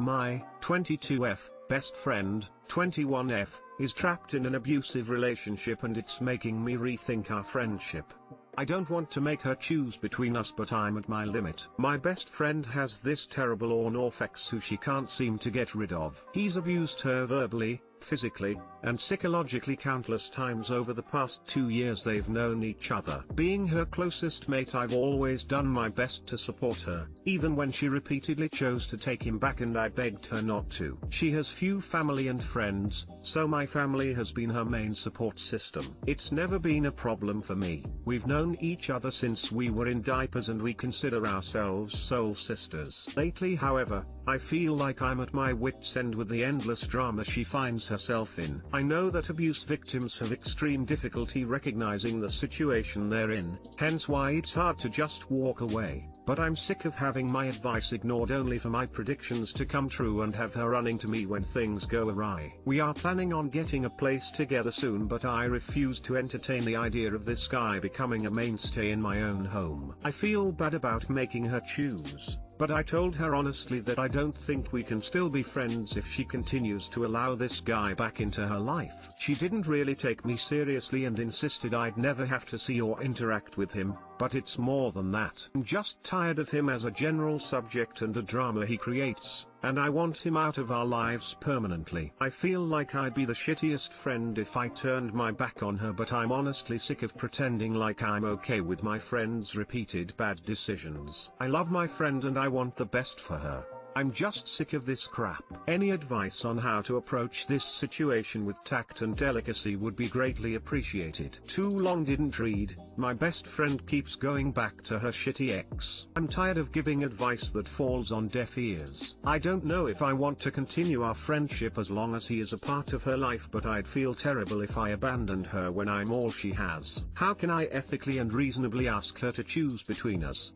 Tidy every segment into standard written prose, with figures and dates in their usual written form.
My 22F best friend, 21F, is trapped in an abusive relationship and it's making me rethink our friendship. I don't want to make her choose between us, but I'm at my limit. My best friend has this terrible on-off ex who she can't seem to get rid of. He's abused her verbally, physically, and psychologically countless times over the past 2 years they've known each other. Being her closest mate, I've always done my best to support her, even when she repeatedly chose to take him back and I begged her not to. She has few family and friends, so my family has been her main support system. It's never been a problem for me. We've known each other since we were in diapers and we consider ourselves soul sisters. Lately, however, I feel like I'm at my wit's end with the endless drama she finds herself in. I know that abuse victims have extreme difficulty recognizing the situation they're in, hence why it's hard to just walk away. But I'm sick of having my advice ignored only for my predictions to come true and have her running to me when things go awry. We are planning on getting a place together soon, but I refuse to entertain the idea of this guy becoming a mainstay in my own home. I feel bad about making her choose, but I told her honestly that I don't think we can still be friends if she continues to allow this guy back into her life. She didn't really take me seriously and insisted I'd never have to see or interact with him, but it's more than that. I'm just tired of him as a general subject and the drama he creates, and I want him out of our lives permanently. I feel like I'd be the shittiest friend if I turned my back on her, but I'm honestly sick of pretending like I'm okay with my friend's repeated bad decisions. I love my friend and I want the best for her. I'm just sick of this crap. Any advice on how to approach this situation with tact and delicacy would be greatly appreciated. Too long didn't read. My best friend keeps going back to her shitty ex. I'm tired of giving advice that falls on deaf ears. I don't know if I want to continue our friendship as long as he is a part of her life, but I'd feel terrible if I abandoned her when I'm all she has. How can I ethically and reasonably ask her to choose between us?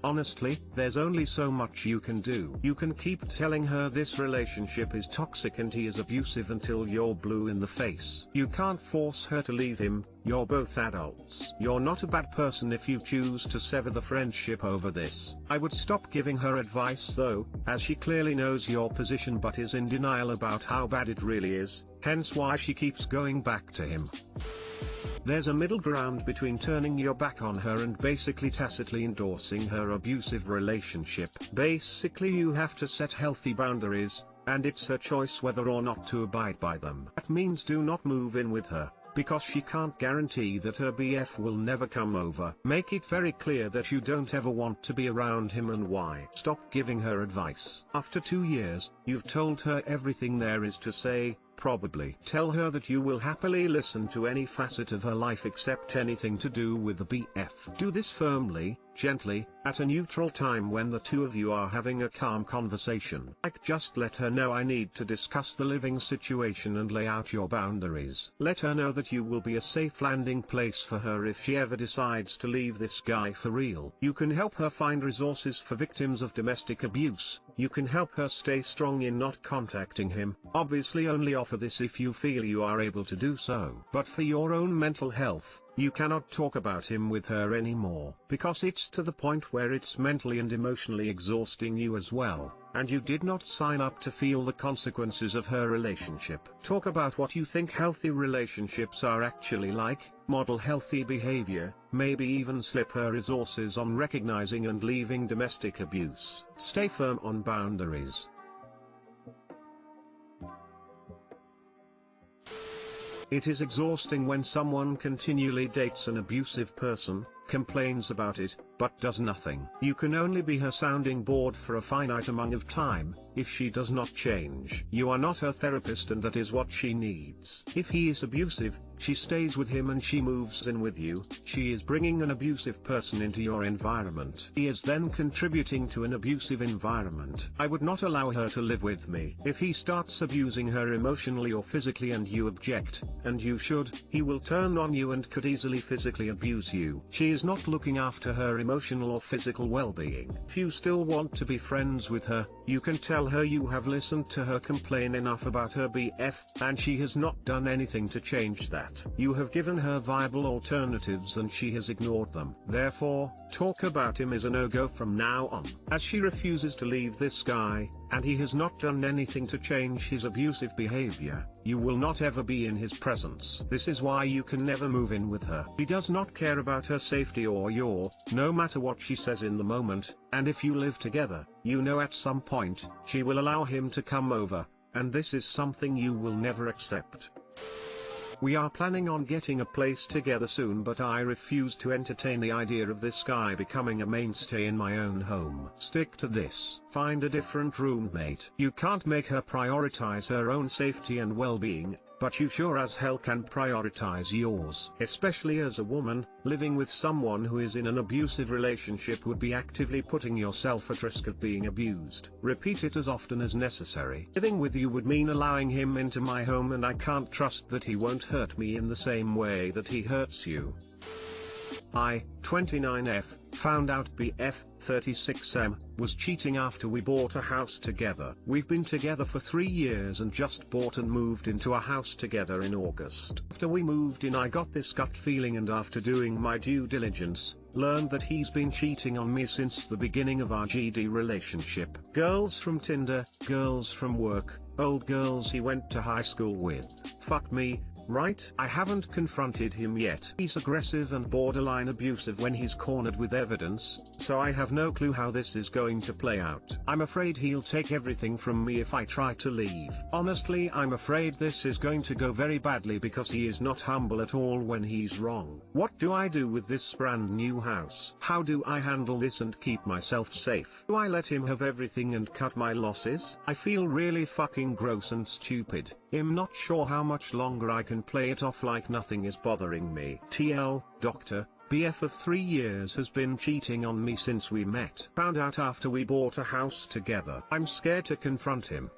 Honestly, there's only so much you can do. You can keep telling her this relationship is toxic and he is abusive until you're blue in the face. You can't force her to leave him. You're both adults. You're not a bad person if you choose to sever the friendship over this. I would stop giving her advice though, as she clearly knows your position but is in denial about how bad it really is, hence why she keeps going back to him. There's a middle ground between turning your back on her and basically tacitly endorsing her abusive relationship. Basically, you have to set healthy boundaries, and it's her choice whether or not to abide by them. That means do not move in with her, because she can't guarantee that her BF will never come over. Make it very clear that you don't ever want to be around him and why. Stop giving her advice. After 2 years, you've told her everything there is to say. Probably tell her that you will happily listen to any facet of her life except anything to do with the BF. Do this firmly, gently, at a neutral time when the two of you are having a calm conversation. Like, just let her know I need to discuss the living situation and lay out your boundaries. Let her know that you will be a safe landing place for her if she ever decides to leave this guy for real. You can help her find resources for victims of domestic abuse. You can help her stay strong in not contacting him. Obviously only offer this if you feel you are able to do so. But for your own mental health, you cannot talk about him with her anymore, because it's to the point where it's mentally and emotionally exhausting you as well, and you did not sign up to feel the consequences of her relationship. Talk about what you think healthy relationships are actually like, model healthy behavior, maybe even slip her resources on recognizing and leaving domestic abuse. Stay firm on boundaries. It is exhausting when someone continually dates an abusive person, complains about it, but does nothing. You can only be her sounding board for a finite amount of time. If she does not change, you are not her therapist, and that is what she needs. If he is abusive, she stays with him and she moves in with you. She is bringing an abusive person into your environment. He is then contributing to an abusive environment. I would not allow her to live with me. If he starts abusing her emotionally or physically and you object, and you should, he will turn on you and could easily physically abuse you. She is not looking after her emotional or physical well-being. If you still want to be friends with her, you can tell her you have listened to her complain enough about her BF, and she has not done anything to change that. You have given her viable alternatives and she has ignored them. Therefore, talk about him as a no-go from now on. As she refuses to leave this guy, and he has not done anything to change his abusive behavior, you will not ever be in his presence. This is why you can never move in with her. He does not care about her safety or your, no matter what she says in the moment, and if you live together, you know at some point, she will allow him to come over, and this is something you will never accept. We are planning on getting a place together soon, but I refuse to entertain the idea of this guy becoming a mainstay in my own home. Stick to this. Find a different roommate. You can't make her prioritize her own safety and well-being, but you sure as hell can prioritize yours. Especially as a woman, living with someone who is in an abusive relationship would be actively putting yourself at risk of being abused. Repeat it as often as necessary. Living with you would mean allowing him into my home, and I can't trust that he won't hurt me in the same way that he hurts you. I, 29F, found out BF, 36M, was cheating after we bought a house together. We've been together for 3 years and just bought and moved into a house together in August. After we moved in, I got this gut feeling, and after doing my due diligence, learned that he's been cheating on me since the beginning of our GD relationship. Girls from Tinder, girls from work, old girls he went to high school with. Fuck me, right? I haven't confronted him yet. He's aggressive and borderline abusive when he's cornered with evidence, so I have no clue how this is going to play out. I'm afraid he'll take everything from me if I try to leave. Honestly, I'm afraid this is going to go very badly because he is not humble at all when he's wrong. What do I do with this brand new house? How do I handle this and keep myself safe? Do I let him have everything and cut my losses? I feel really fucking gross and stupid. I'm not sure how much longer I can play it off like nothing is bothering me. TL, Doctor, BF of 3 years has been cheating on me since we met. Found out after we bought a house together. I'm scared to confront him.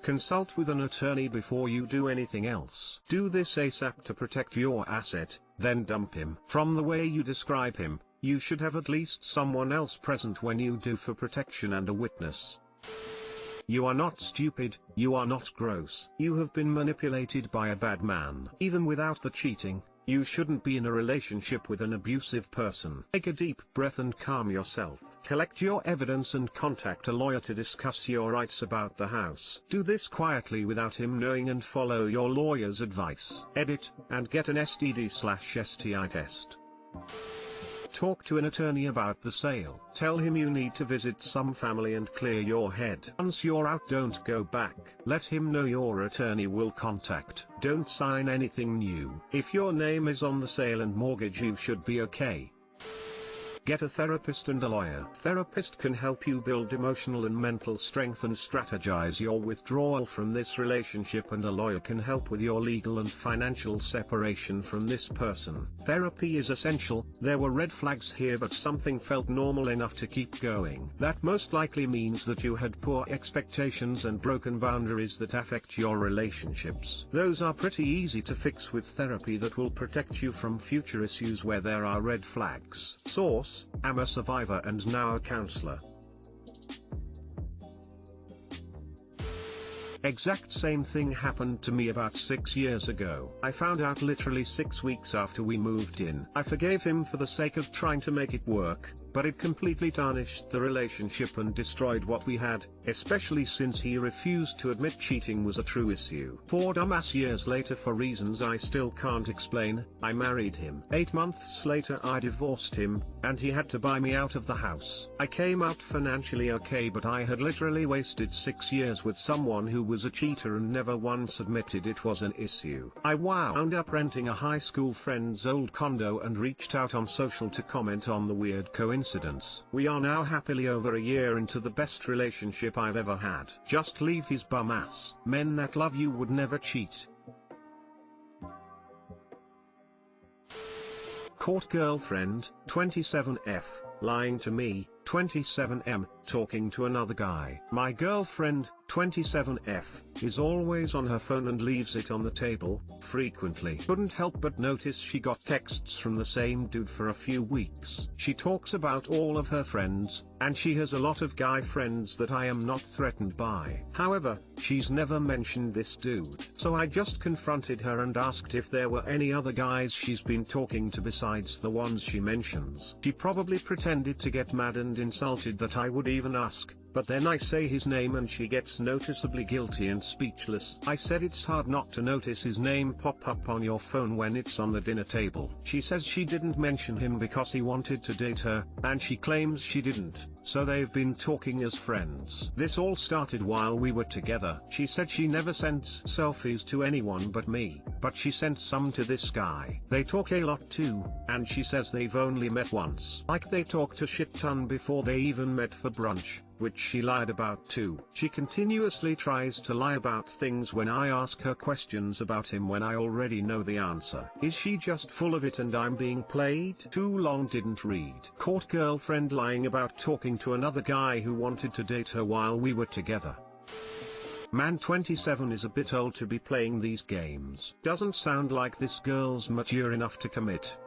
Consult with an attorney before you do anything else. Do this ASAP to protect your asset, then dump him. From the way you describe him, you should have at least someone else present when you do for protection and a witness. You are not stupid, you are not gross. You have been manipulated by a bad man. Even without the cheating, you shouldn't be in a relationship with an abusive person. Take a deep breath and calm yourself. Collect your evidence and contact a lawyer to discuss your rights about the house. Do this quietly without him knowing and follow your lawyer's advice. Edit, and get an STD/STI test. Talk to an attorney about the sale. Tell him you need to visit some family and clear your head. Once you're out, don't go back. Let him know your attorney will contact. Don't sign anything new. If your name is on the sale and mortgage, you should be okay. Get a therapist and a lawyer. Therapist can help you build emotional and mental strength and strategize your withdrawal from this relationship, and a lawyer can help with your legal and financial separation from this person. Therapy is essential. There were red flags here, but something felt normal enough to keep going. That most likely means that you had poor expectations and broken boundaries that affect your relationships. Those are pretty easy to fix with therapy that will protect you from future issues where there are red flags. Source: I'm a survivor and now a counselor. Exact same thing happened to me about 6 years ago. I found out literally 6 weeks after we moved in. I forgave him for the sake of trying to make it work, but it completely tarnished the relationship and destroyed what we had, especially since he refused to admit cheating was a true issue. 4 dumbass years later, for reasons I still can't explain, I married him. 8 months later I divorced him, and he had to buy me out of the house. I came out financially okay, but I had literally wasted 6 years with someone who was a cheater and never once admitted it was an issue. I wound up renting a high school friend's old condo and reached out on social to comment on the weird coincidence. We are now happily over a year into the best relationship I've ever had. Just leave his bum ass. Men that love you would never cheat. Caught girlfriend, 27F, lying to me, 27M, talking to another guy. My girlfriend, 27F is always on her phone and leaves it on the table, frequently. Couldn't help but notice she got texts from the same dude for a few weeks. She talks about all of her friends, and she has a lot of guy friends that I am not threatened by. However, she's never mentioned this dude. So I just confronted her and asked if there were any other guys she's been talking to besides the ones she mentions. She probably pretended to get mad and insulted that I would even ask, but then I say his name and she gets noticeably guilty and speechless. I said it's hard not to notice his name pop up on your phone when it's on the dinner table. She says she didn't mention him because he wanted to date her, and she claims she didn't, so they've been talking as friends. This all started while we were together. She said she never sends selfies to anyone but me, but she sent some to this guy. They talk a lot too, and she says they've only met once. Like they talked a shit ton before they even met for brunch, which she lied about too. She continuously tries to lie about things when I ask her questions about him when I already know the answer. Is she just full of it and I'm being played? Too long didn't read. Caught girlfriend lying about talking to another guy who wanted to date her while we were together. Man 27 is a bit old to be playing these games. Doesn't sound like this girl's mature enough to commit.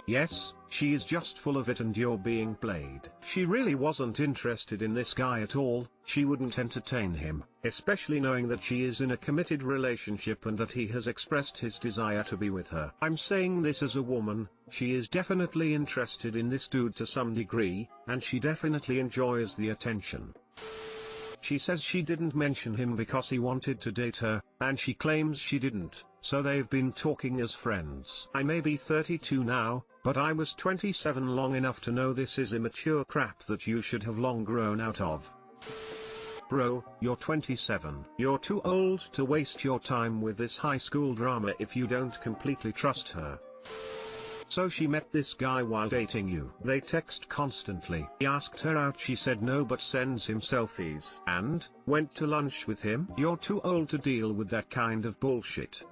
Yes, she is just full of it and you're being played. If she really wasn't interested in this guy at all, she wouldn't entertain him, especially knowing that she is in a committed relationship and that he has expressed his desire to be with her. I'm saying this as a woman, she is definitely interested in this dude to some degree, and she definitely enjoys the attention. She says she didn't mention him because he wanted to date her, and she claims she didn't, so they've been talking as friends. I may be 32 now, but I was 27 long enough to know this is immature crap that you should have long grown out of. Bro, you're 27. You're too old to waste your time with this high school drama if you don't completely trust her. So she met this guy while dating you. They text constantly. He asked her out, she said no but sends him selfies. And, went to lunch with him. You're too old to deal with that kind of bullshit.